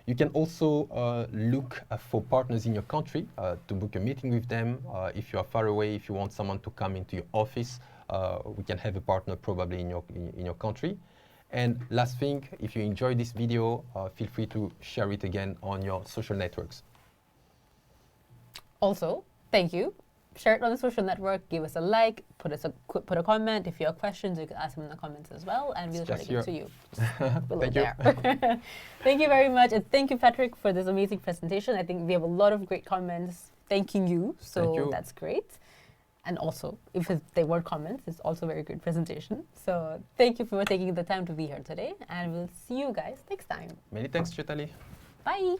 S2: You can also look for partners in your country to book a meeting with them. If you are far away, if you want someone to come into your office, we can have a partner probably in your country. And last thing, if you enjoyed this video, feel free to share it again on your social networks.
S1: Also, thank you. Share it on the social network, give us a like, put a comment. If you have questions, you can ask them in the comments as well, and we'll try to get to you.
S2: Thank you.
S1: Thank you very much, and thank you, Patrick, for this amazing presentation. I think we have a lot of great comments thanking you, so that's great. And also, if they weren't comments, it's also a very good presentation. So thank you for taking the time to be here today, and we'll see you guys next time.
S2: Many thanks, Chetali.
S1: Bye.